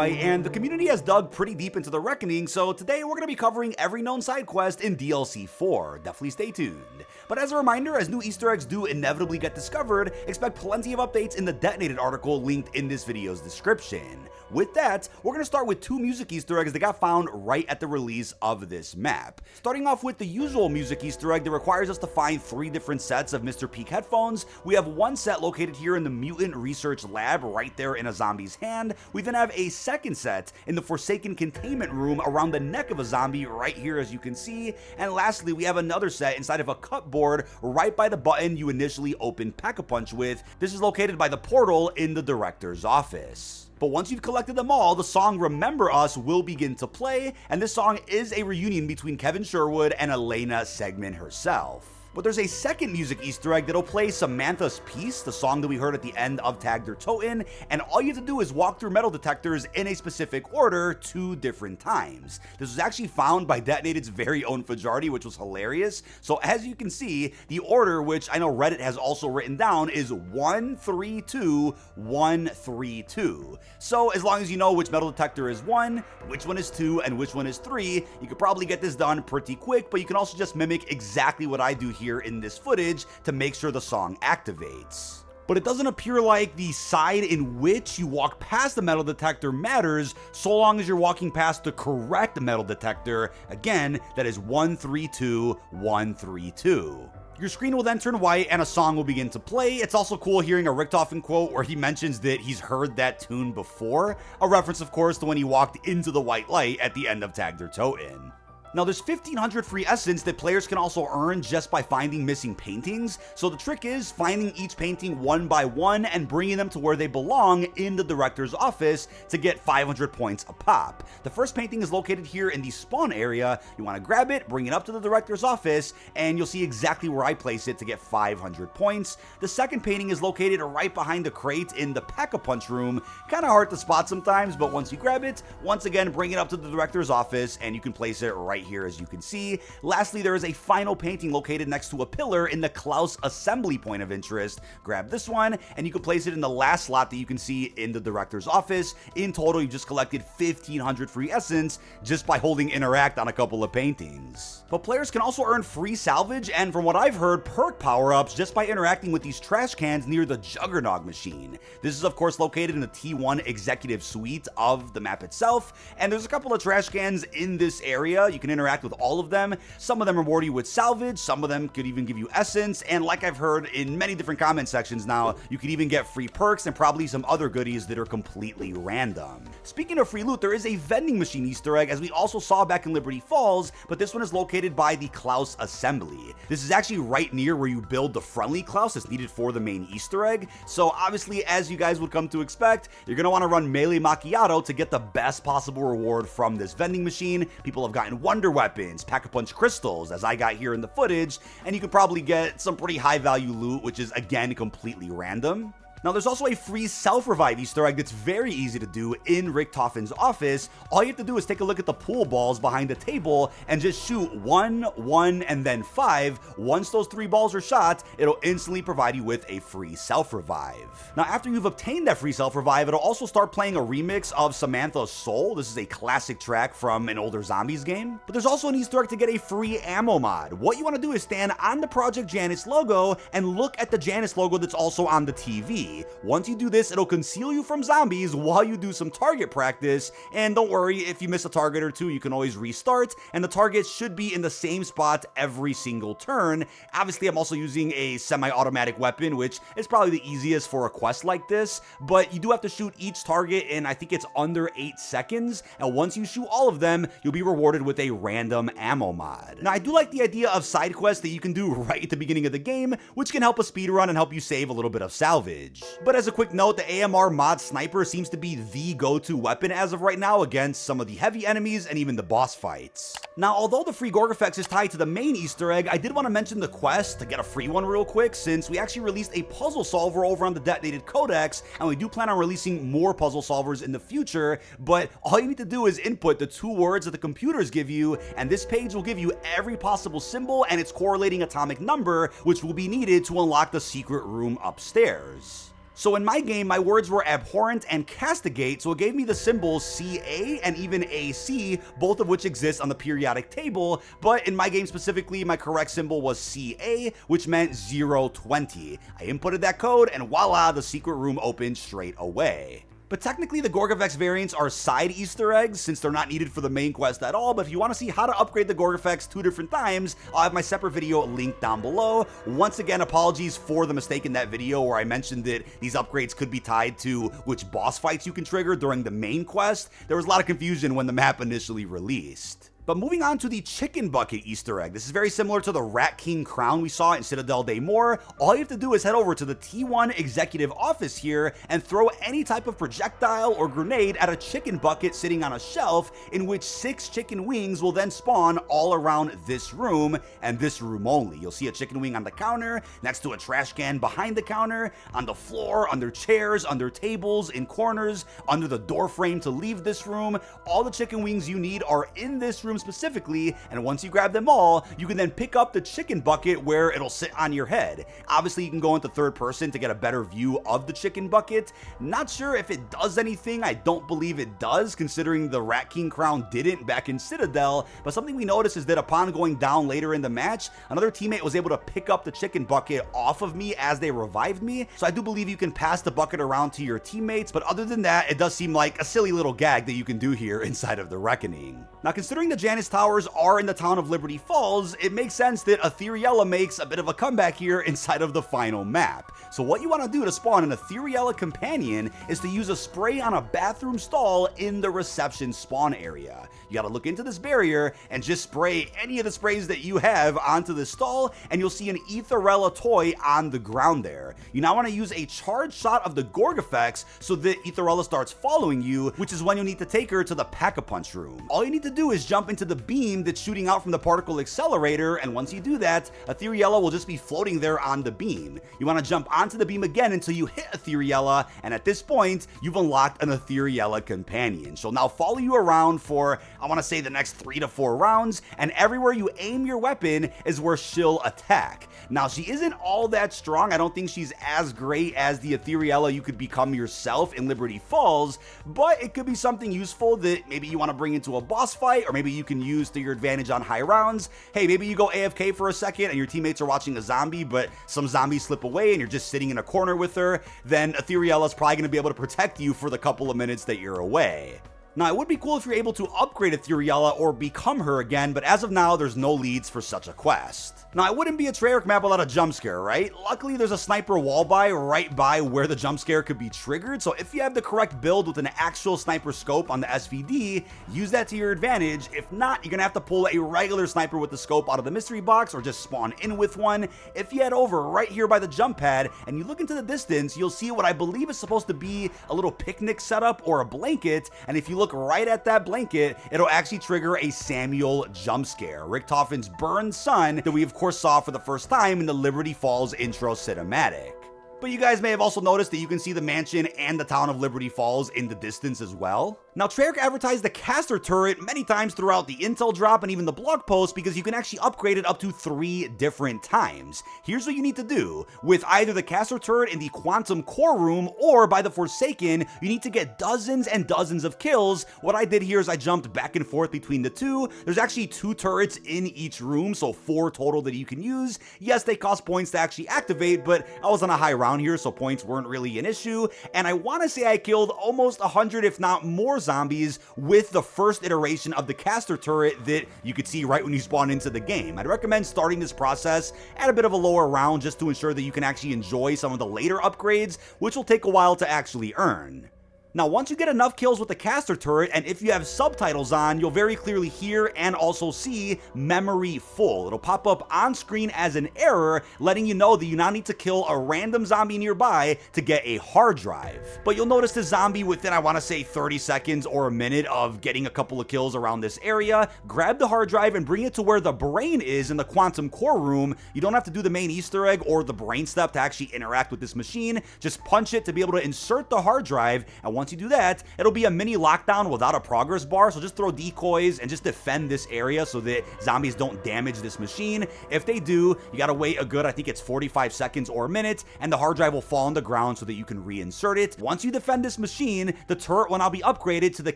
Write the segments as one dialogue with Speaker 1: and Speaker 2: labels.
Speaker 1: Dynamite, and the community has dug pretty deep into the Reckoning, so today we're going to be covering every known side quest in DLC 4. Definitely stay tuned. But as a reminder, as new Easter eggs do inevitably get discovered, expect plenty of updates in the detonated article linked in this video's description. With that, we're going to start with 2 music Easter eggs that got found right at the release of this map. Starting off with the usual music Easter egg that requires us to find 3 different sets of Mr. Peak headphones. We have one set located here in the Mutant Research Lab right there in a zombie's hand. We then have a second set in the Forsaken Containment Room around the neck of a zombie right here as you can see. And lastly, we have another set inside of a cupboard right by the button you initially opened Pack-a-Punch with. This is located by the portal in the director's office. But once you've collected them all, the song Remember Us will begin to play, and this song is a reunion between Kevin Sherwood and Elena Segman herself. But there's a second music Easter egg that'll play Samantha's Piece, the song that we heard at the end of C.A.S.T.E.R Toten, and all you have to do is walk through metal detectors in a specific order 2 different times. This was actually found by Detonated's very own Fajardi, which was hilarious. So as you can see, the order, which I know Reddit has also written down, is 1 3 2 1 3 2. So as long as you know which metal detector is 1, which one is 2, and which one is 3, you could probably get this done pretty quick, but you can also just mimic exactly what I do here in this footage to make sure the song activates. But it doesn't appear like the side in which you walk past the metal detector matters, so long as you're walking past the correct metal detector. Again, that is 1 3 2 1 3 2. Your screen will then turn white and a song will begin to play. It's also cool hearing a Richtofen quote where he mentions that he's heard that tune before, a reference of course to when he walked into the white light at the end of C.A.S.T.E.R Toten. Now there's 1500 free essence that players can also earn just by finding missing paintings, so the trick is finding each painting one by one and bringing them to where they belong in the director's office to get 500 points a pop. The first painting is located here in the spawn area. You want to grab it, bring it up to the director's office, and you'll see exactly where I place it to get 500 points. The second painting is located right behind the crate in the Pack-a-Punch room. Kind of hard to spot sometimes, but once you grab it, once again bring it up to the director's office and you can place it right here as you can see. Lastly, there is a final painting located next to a pillar in the Klaus assembly point of interest. Grab this one and you can place it in the last slot that you can see in the director's office. In total, you just collected 1500 free essence just by holding interact on a couple of paintings. But players can also earn free salvage and, from what I've heard, perk power-ups just by interacting with these trash cans near the Juggernog machine. This is of course located in the T1 executive suite of the map itself, and there's a couple of trash cans in this area. You can interact with all of them. Some of them reward you with salvage, some of them could even give you essence, and like I've heard in many different comment sections now, you could even get free perks and probably some other goodies that are completely random. Speaking of free loot, there is a vending machine Easter egg, as we also saw back in Liberty Falls, but this one is located by the Klaus assembly. This is actually right near where you build the friendly Klaus that's needed for the main Easter egg, so obviously, as you guys would come to expect, you're going to want to run melee macchiato to get the best possible reward from this vending machine. People have gotten wonder weapons, Pack-a-Punch crystals, as I got here in the footage, and you could probably get some pretty high value loot, which is again completely random. Now there's also a free self-revive Easter egg that's very easy to do in Richtofen's office. All you have to do is take a look at the pool balls behind the table and just shoot 1, 1, and then 5. Once those 3 balls are shot, it'll instantly provide you with a free self-revive. Now after you've obtained that free self-revive, it'll also start playing a remix of Samantha's Soul. This is a classic track from an older Zombies game. But there's also an Easter egg to get a free ammo mod. What you want to do is stand on the Project Janice logo and look at the Janice logo that's also on the TV. Once you do this, it'll conceal you from zombies while you do some target practice, and don't worry, if you miss a target or 2, you can always restart, and the target should be in the same spot every single turn. Obviously, I'm also using a semi-automatic weapon, which is probably the easiest for a quest like this, but you do have to shoot each target in, I think it's under 8 seconds, and once you shoot all of them, you'll be rewarded with a random ammo mod. Now, I do like the idea of side quests that you can do right at the beginning of the game, which can help a speedrun and help you save a little bit of salvage. But as a quick note, the AMR mod sniper seems to be the go-to weapon as of right now against some of the heavy enemies and even the boss fights. Now, although the free Gorgafex is tied to the main Easter egg, I did want to mention the quest to get a free one real quick, since we actually released a puzzle solver over on the Detonated Codex, and we do plan on releasing more puzzle solvers in the future, but all you need to do is input the 2 words that the computers give you, and this page will give you every possible symbol and its correlating atomic number, which will be needed to unlock the secret room upstairs. So in my game, my words were abhorrent and castigate, so it gave me the symbols CA and even AC, both of which exist on the periodic table, but in my game specifically, my correct symbol was CA, which meant 020. I inputted that code, and voila, the secret room opened straight away. But technically, the Gorgafex variants are side Easter eggs since they're not needed for the main quest at all, but if you want to see how to upgrade the Gorgafex 2 different times, I'll have my separate video linked down below. Once again, apologies for the mistake in that video where I mentioned that these upgrades could be tied to which boss fights you can trigger during the main quest. There was a lot of confusion when the map initially released. But moving on to the chicken bucket Easter egg. This is very similar to the Rat King crown we saw in Citadel Day More. All you have to do is head over to the T1 executive office here and throw any type of projectile or grenade at a chicken bucket sitting on a shelf, in which 6 chicken wings will then spawn all around this room and this room only. You'll see a chicken wing on the counter, next to a trash can behind the counter, on the floor, under chairs, under tables, in corners, under the door frame to leave this room. All the chicken wings you need are in this room specifically, and once you grab them all, you can then pick up the chicken bucket where it'll sit on your head. Obviously, you can go into third person to get a better view of the chicken bucket. Not sure if it does anything. I don't believe it does, considering the Rat King crown didn't back in Citadel, but something we noticed is that upon going down later in the match, another teammate was able to pick up the chicken bucket off of me as they revived me, so I do believe you can pass the bucket around to your teammates, but other than that, it does seem like a silly little gag that you can do here inside of the Reckoning. Now, considering the Janus Towers are in the town of Liberty Falls, it makes sense that Aetherella makes a bit of a comeback here inside of the final map. So what you want to do to spawn an Aetherella Companion is to use a spray on a bathroom stall in the reception spawn area. You gotta look into this barrier and just spray any of the sprays that you have onto the stall, and you'll see an Aetherella toy on the ground there. You now want to use a charge shot of the Gorgafex so that Aetherella starts following you, which is when you'll need to take her to the Pack-a-Punch room. All you need to do is jump into the beam that's shooting out from the particle accelerator, and once you do that, Aetherella will just be floating there on the beam. You want to jump onto the beam again until you hit Aetherella, and at this point, you've unlocked an Aetherella Companion. She'll now follow you around for, I want to say, the next 3 to 4 rounds, and everywhere you aim your weapon is where she'll attack. Now, she isn't all that strong. I don't think she's as great as the Aetherella you could become yourself in Liberty Falls, but it could be something useful that maybe you want to bring into a boss fight, or maybe you can use to your advantage on high rounds. Hey, maybe you go AFK for a second and your teammates are watching a zombie, but some zombies slip away and you're just sitting in a corner with her, then Aetherella's probably going to be able to protect you for the couple of minutes that you're away. Now, it would be cool if you're able to upgrade Aetherella or become her again, but as of now, there's no leads for such a quest. Now, it wouldn't be a Treyarch map without a Jumpscare, right? Luckily, there's a sniper wall by right by where the Jumpscare could be triggered, so if you have the correct build with an actual sniper scope on the SVD, use that to your advantage. If not, you're gonna have to pull a regular sniper with the scope out of the mystery box or just spawn in with one. If you head over right here by the jump pad and you look into the distance, you'll see what I believe is supposed to be a little picnic setup or a blanket, and if you look right at that blanket, it'll actually trigger a Samuel Jumpscare, Richtofen's burned son that we of course saw for the first time in the Liberty Falls intro cinematic. But you guys may have also noticed that you can see the mansion and the town of Liberty Falls in the distance as well. Now, Treyarch advertised the C.A.S.T.E.R turret many times throughout the intel drop and even the blog post because you can actually upgrade it up to 3 different times. Here's what you need to do. With either the C.A.S.T.E.R turret in the Quantum Core room or by the Forsaken, you need to get dozens and dozens of kills. What I did here is I jumped back and forth between the two. There's actually 2 turrets in each room, so 4 total that you can use. Yes, they cost points to actually activate, but I was on a high round here, so points weren't really an issue. And I want to say I killed almost 100, if not more, zombies with the first iteration of the C.A.S.T.E.R turret that you could see right when you spawn into the game. I'd recommend starting this process at a bit of a lower round just to ensure that you can actually enjoy some of the later upgrades, which will take a while to actually earn. Now, once you get enough kills with the C.A.S.T.E.R turret, and if you have subtitles on, you'll very clearly hear and also see memory full. It'll pop up on screen as an error, letting you know that you now need to kill a random zombie nearby to get a hard drive. But you'll notice the zombie within, I want to say, 30 seconds or a minute of getting a couple of kills around this area. Grab the hard drive and bring it to where the brain is in the Quantum Core room. You don't have to do the main Easter egg or the brain step to actually interact with this machine. Just punch it to be able to insert the hard drive, and once once you do that, it'll be a mini lockdown without a progress bar, so just throw decoys and just defend this area so that zombies don't damage this machine. If they do, you gotta wait a good, I think it's 45 seconds or a minute, and the hard drive will fall on the ground so that you can reinsert it. Once you defend this machine, the turret will now be upgraded to the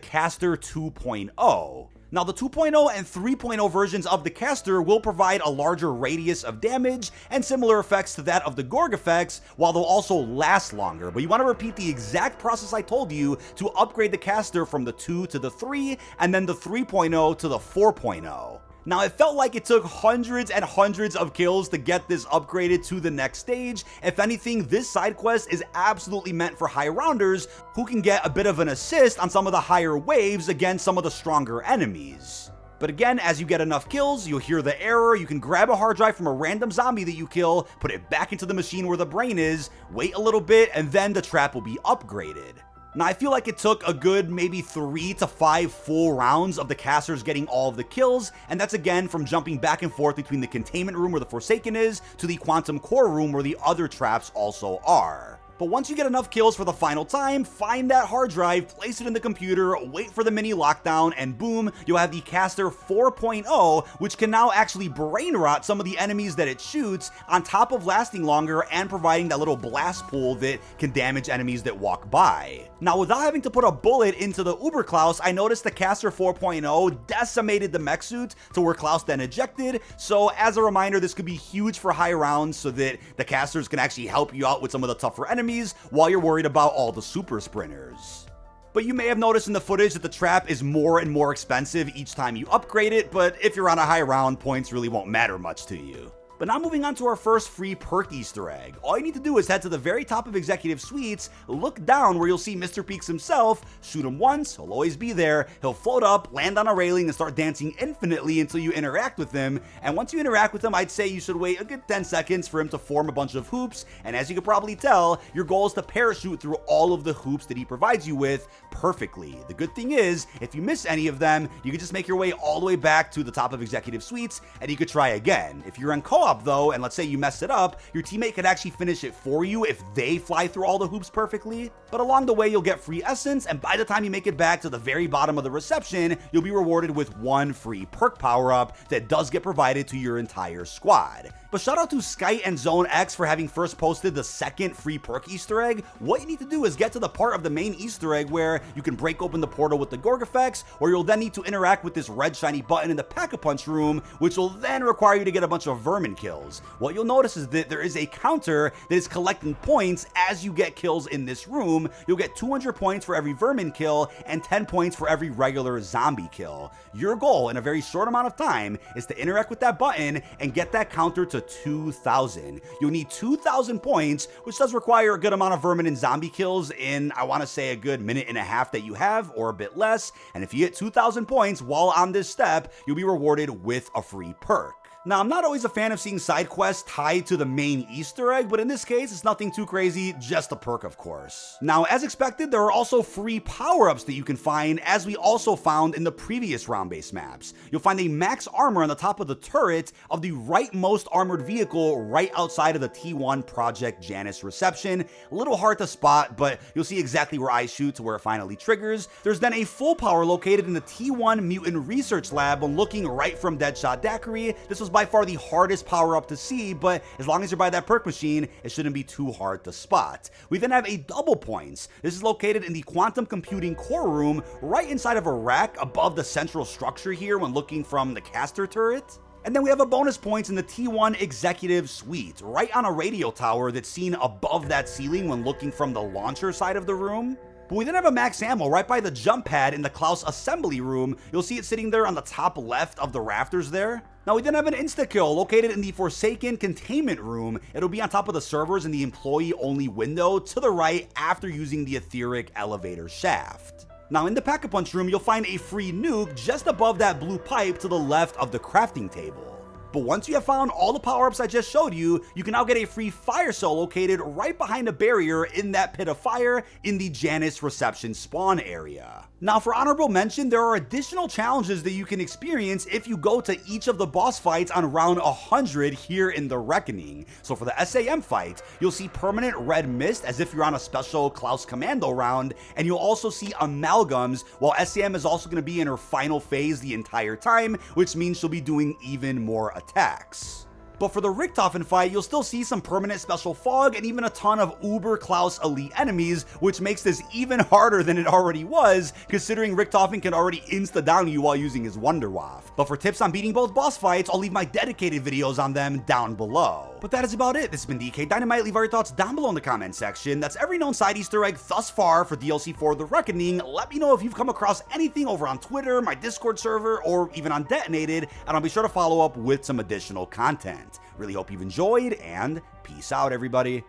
Speaker 1: C.A.S.T.E.R 2.0. Now, the 2.0 and 3.0 versions of the C.A.S.T.E.R will provide a larger radius of damage and similar effects to that of the Gorg effects, while they'll also last longer. But you want to repeat the exact process I told you to upgrade the C.A.S.T.E.R from the 2 to the 3, and then the 3.0 to the 4.0. Now, it felt like it took hundreds and hundreds of kills to get this upgraded to the next stage. If anything, this side quest is absolutely meant for high rounders who can get a bit of an assist on some of the higher waves against some of the stronger enemies. But again, as you get enough kills, you'll hear the error. You can grab a hard drive from a random zombie that you kill, put it back into the machine where the brain is, wait a little bit, and then the trap will be upgraded. Now, I feel like it took a good maybe 3 to 5 full rounds of the casters getting all of the kills, and that's again from jumping back and forth between the containment room where the Forsaken is to the quantum core room where the other traps also are. But once you get enough kills for the final time, find that hard drive, place it in the computer, wait for the mini lockdown, and boom, you'll have the C.A.S.T.E.R 4.0, which can now actually brain rot some of the enemies that it shoots, on top of lasting longer and providing that little blast pool that can damage enemies that walk by. Now, without having to put a bullet into the Uber Klaus, I noticed the C.A.S.T.E.R 4.0 decimated the mech suit to where Klaus then ejected, so as a reminder, this could be huge for high rounds so that the casters can actually help you out with some of the tougher enemies while you're worried about all the super sprinters. But you may have noticed in the footage that the trap is more and more expensive each time you upgrade it, but if you're on a high round, points really won't matter much to you. But now moving on to our first free perk Easter egg. All you need to do is head to the very top of Executive Suites, look down where you'll see Mr. Peaks himself, shoot him once, he'll always be there, he'll float up, land on a railing, and start dancing infinitely until you interact with him. And once you interact with him, I'd say you should wait a good 10 seconds for him to form a bunch of hoops, and as you can probably tell, your goal is to parachute through all of the hoops that he provides you with perfectly. The good thing is, if you miss any of them, you can just make your way all the way back to the top of Executive Suites, and you could try again. If you're in co-op though, and let's say you messed it up, your teammate could actually finish it for you if they fly through all the hoops perfectly. But along the way, you'll get free essence, and by the time you make it back to the very bottom of the reception, you'll be rewarded with one free perk power-up that does get provided to your entire squad. But shout out to Sky and Zone X for having first posted the second free perk Easter egg. What you need to do is get to the part of the main Easter egg where you can break open the portal with the Gorg effects, or you'll then need to interact with this red shiny button in the Pack-a-Punch room, which will then require you to get a bunch of vermin kills. What you'll notice is that there is a counter that is collecting points as you get kills in this room. You'll get 200 points for every vermin kill and 10 points for every regular zombie kill. Your goal in a very short amount of time is to interact with that button and get that counter to 2,000. You'll need 2,000 points, which does require a good amount of vermin and zombie kills in, I want to say, a good minute and a half that you have, or a bit less. And if you get 2,000 points while on this step, you'll be rewarded with a free perk. Now, I'm not always a fan of seeing side quests tied to the main Easter egg, but in this case, it's nothing too crazy, just a perk, of course. Now, as expected, there are also free power-ups that you can find, as we also found in the previous round-based maps. You'll find a max armor on the top of the turret of the rightmost armored vehicle right outside of the T1 Project Janus reception. A little hard to spot, but you'll see exactly where I shoot to where it finally triggers. There's then a full power located in the T1 Mutant Research Lab when looking right from Deadshot Daiquiri. This was by far the hardest power-up to see, but as long as you're by that perk machine, it shouldn't be too hard to spot. We then have a double points. This is located in the quantum computing core room, right inside of a rack above the central structure here when looking from the C.A.S.T.E.R turret. And then we have a bonus points in the T1 Executive Suite, right on a radio tower that's seen above that ceiling when looking from the launcher side of the room. But we then have a max ammo right by the jump pad in the Klaus assembly room. You'll see it sitting there on the top left of the rafters there. Now we then have an insta-kill located in the Forsaken containment room. It'll be on top of the servers in the employee-only window to the right after using the etheric elevator shaft. Now in the Pack-a-Punch room, you'll find a free nuke just above that blue pipe to the left of the crafting table. But once you have found all the power-ups I just showed you, you can now get a free fire cell located right behind a barrier in that pit of fire in the Janus reception spawn area. Now for honorable mention, there are additional challenges that you can experience if you go to each of the boss fights on round 100 here in the Reckoning. So for the SAM fight, you'll see permanent red mist as if you're on a special Klaus Commando round, and you'll also see amalgams, while SAM is also going to be in her final phase the entire time, which means she'll be doing even more attacks. But for the Richthofen fight, you'll still see some permanent special fog and even a ton of Uber Klaus elite enemies, which makes this even harder than it already was, considering Richthofen can already insta-down you while using his Wonder Waff. But for tips on beating both boss fights, I'll leave my dedicated videos on them down below. But that is about it. This has been dkdynamite. Leave all your thoughts down below in the comment section. That's every known side Easter egg thus far for DLC 4 The Reckoning. Let me know if you've come across anything over on Twitter, my Discord server, or even on Detonated, and I'll be sure to follow up with some additional content. Really hope you've enjoyed, and peace out, everybody.